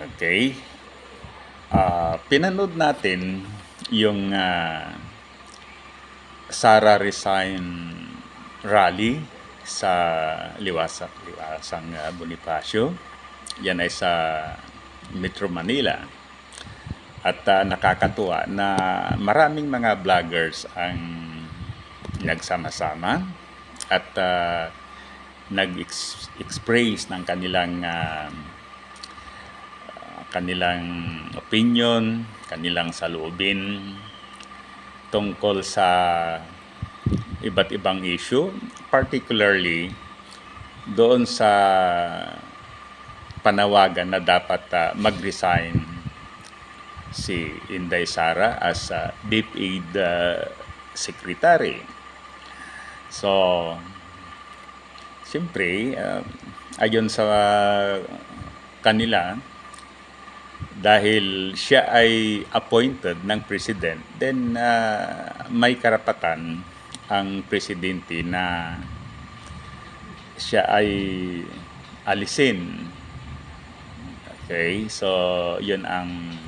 Okay. Pinanood natin yung Sara resign rally sa Liwasang Bonifacio. Yan ay sa Metro Manila. At nakakatuwa na maraming mga vloggers ang nagsama-sama at nag-express ng kanilang opinion, kanilang saloobin tungkol sa iba't ibang issue, particularly doon sa panawagan na dapat mag-resign si Inday Sara as DepEd Secretary. So, siyempre, ayon sa kanila, dahil siya ay appointed ng President, then may karapatan ang Presidente na siya ay alisin. Okay, so yun ang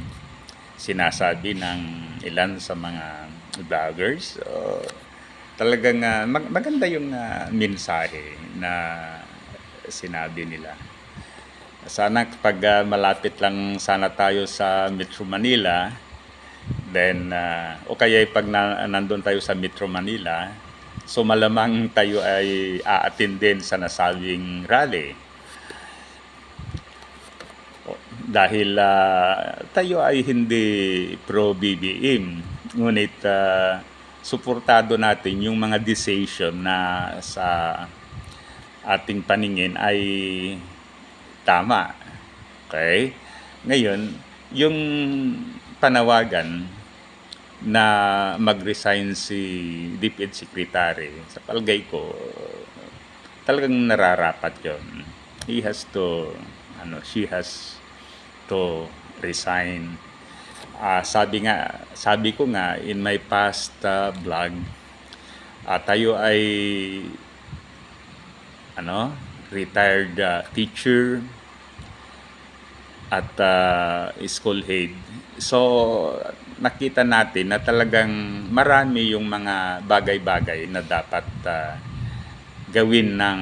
sinasabi ng ilan sa mga vloggers. So, talagang maganda yung mensahe na sinabi nila. Sana kapag malapit lang sana tayo sa Metro Manila, then o kaya pag nandun tayo sa Metro Manila, so malamang tayo ay aattend din sa nasabing rally. Dahil tayo ay hindi pro BBM, ngunit suportado natin yung mga decision na sa ating paningin ay tama. Okay? Ngayon, yung panawagan na mag-resign si DepEd Secretary, sa palagay ko, talagang nararapat yun. She has to resign. Sabi ko nga in my past vlog, tayo ay retired teacher at school head. So, nakita natin na talagang marami yung mga bagay-bagay na dapat gawin ng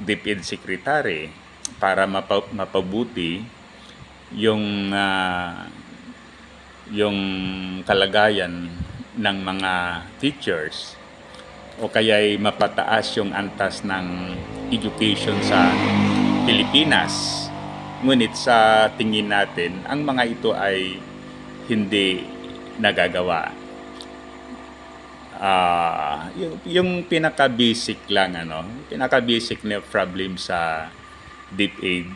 DepEd Secretary para mapabuti yung kalagayan ng mga teachers o kaya'y mapataas yung antas ng education sa Pilipinas. Ngunit sa tingin natin, ang mga ito ay hindi nagagawa. Yung pinaka-basic lang, pinaka-basic na problem sa DepEd,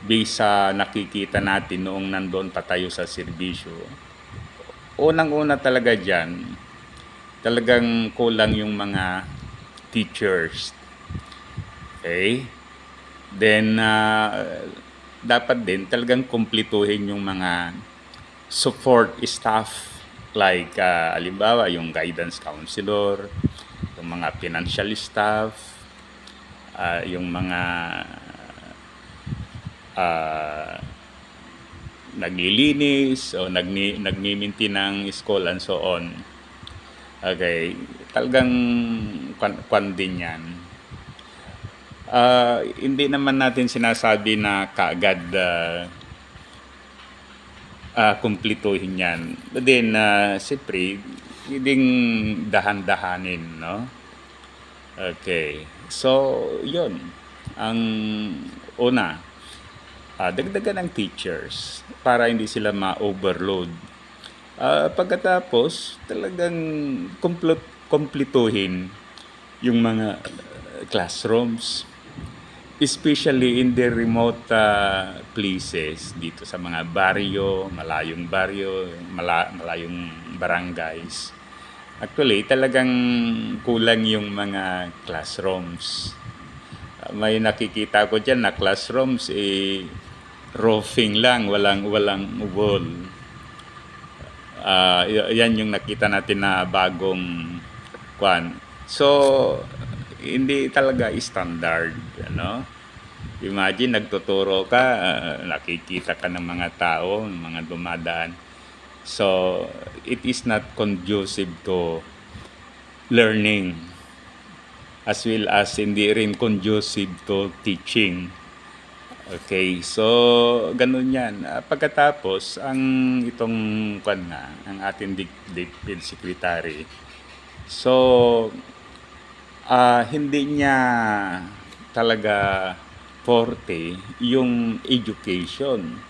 based sa nakikita natin noong nandoon pa tayo sa serbisyo, unang-una talaga dyan, talagang kulang yung mga teachers. Okay? Then, dapat din talagang kumpletuhin yung mga support staff like, halimbawa, yung guidance counselor, yung mga financial staff, yung mga naglilinis o nagmi-maintain ng school and so on. Okay, talagang kwan din yan. Hindi naman natin sinasabi na kaagad kumplituhin yan. But then, siyempre, hinding dahan-dahanin, no? Okay, so yun ang una, dagdagan ng teachers para hindi sila ma-overload. Pagkatapos, talagang kumpletuhin yung mga classrooms, especially in the remote places, dito sa mga baryo, malayong barangays. Actually, talagang kulang yung mga classrooms. May nakikita ko dyan na classrooms, roofing lang, walang wall. Yan yung nakita natin na bagong kwan. So, hindi talaga standard, Imagine, nagtuturo ka, nakikita ka ng mga tao, ng mga dumadaan. So, it is not conducive to learning, as well as hindi rin conducive to teaching. Okay, so ganun yan. Pagkatapos, itong ang ating DepEd Secretary, so hindi niya talaga forte yung education.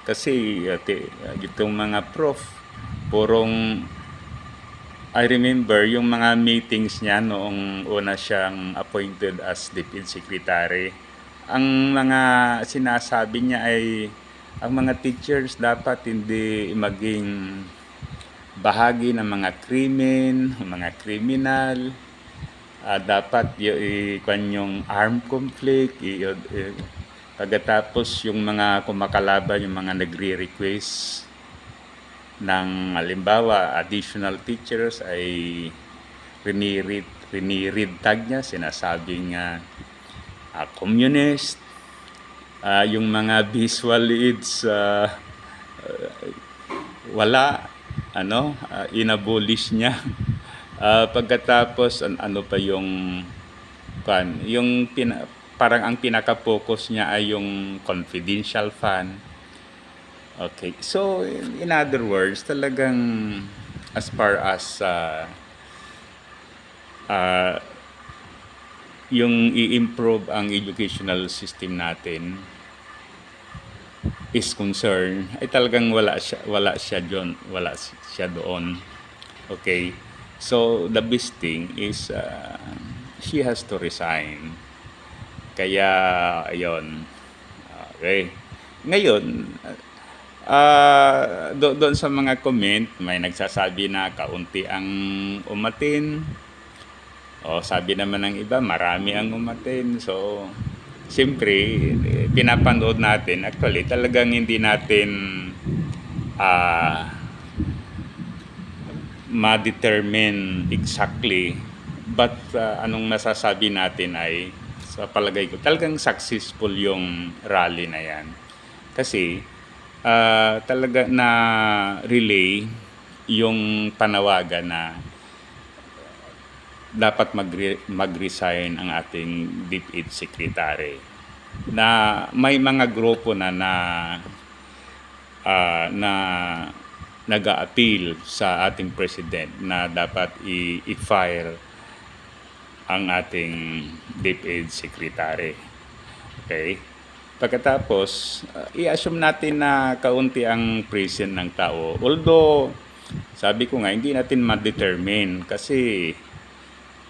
Kasi itong mga prof, purong, I remember yung mga meetings niya noong una siyang appointed as DepEd Secretary. Ang mga sinasabi niya ay ang mga teachers dapat hindi maging bahagi ng mga krimen, mga kriminal. Dapat yung armed conflict, pagkatapos yung mga kumakalaban, yung mga nagre-request ng halimbawa additional teachers ay riniread tag niya, sinasabing communist, yung mga visual aids wala, inabolish niya. Pagkatapos ano pa yung parang ang pinaka-focus niya ay yung confidential fund. Okay, so in other words, talagang as far as yung i-improve ang educational system natin is concerned, ay talagang wala siya doon. Okay, so the best thing is she has to resign. Kaya ayun. Okay, ngayon doon sa mga comment, may nagsasabi na kaunti ang umatin. Sabi naman ng iba, marami ang umatin. So, siyempre, pinapanood natin. Actually, talagang hindi natin ma-determine exactly. But anong masasabi natin ay, sa palagay ko, talagang successful yung rally na yan. Kasi, talaga na relay yung panawagan na dapat mag-resign ang ating DepEd Secretary, na may mga grupo na nag-a-appeal sa ating President na dapat i-fire ang ating DepEd Secretary. Okay? Pagkatapos, i-assume natin na kaunti ang present ng tao. Although, sabi ko nga, hindi natin ma-determine kasi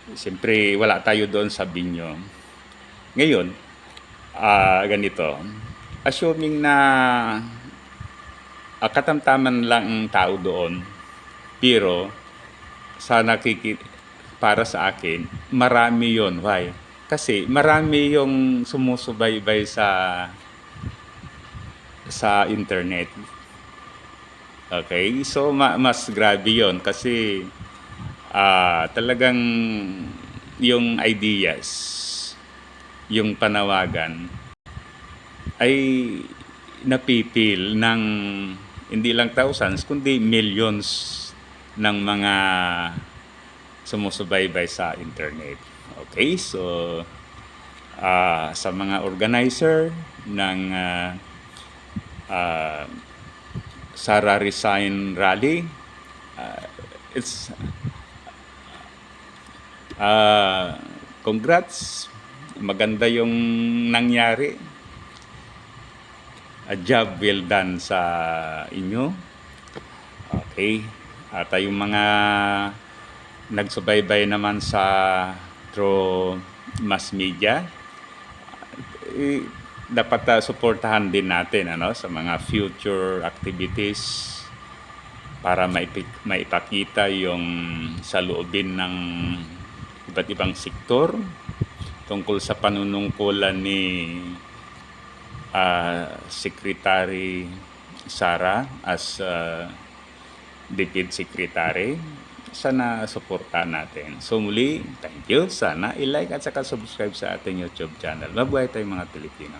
siyempre wala tayo doon sa binyo. Ngayon, ganito, assuming na katamtaman lang ang tao doon, pero para sa akin, marami yon. Why? Kasi marami yung sumusubaybay sa internet. Okay? So, mas grabe yon kasi talagang yung ideas, yung panawagan ay napipil ng hindi lang thousands kundi millions ng mga sumusubaybay sa internet. Okay, so sa mga organizer ng Sara Resign Rally, it's congrats, maganda yung nangyari. A job well done sa inyo. Okay, at yung mga nagsubaybay naman through mass media, dapat suportahan din natin sa mga future activities para maipakita yung saloobin ng iba't ibang sektor tungkol sa panunungkulan ni Secretary Sara as DepEd Secretary. sana suportahan natin. So muli, thank you. Sana i-like at saka subscribe sa ating YouTube channel. Mabuhay tayong mga Pilipino.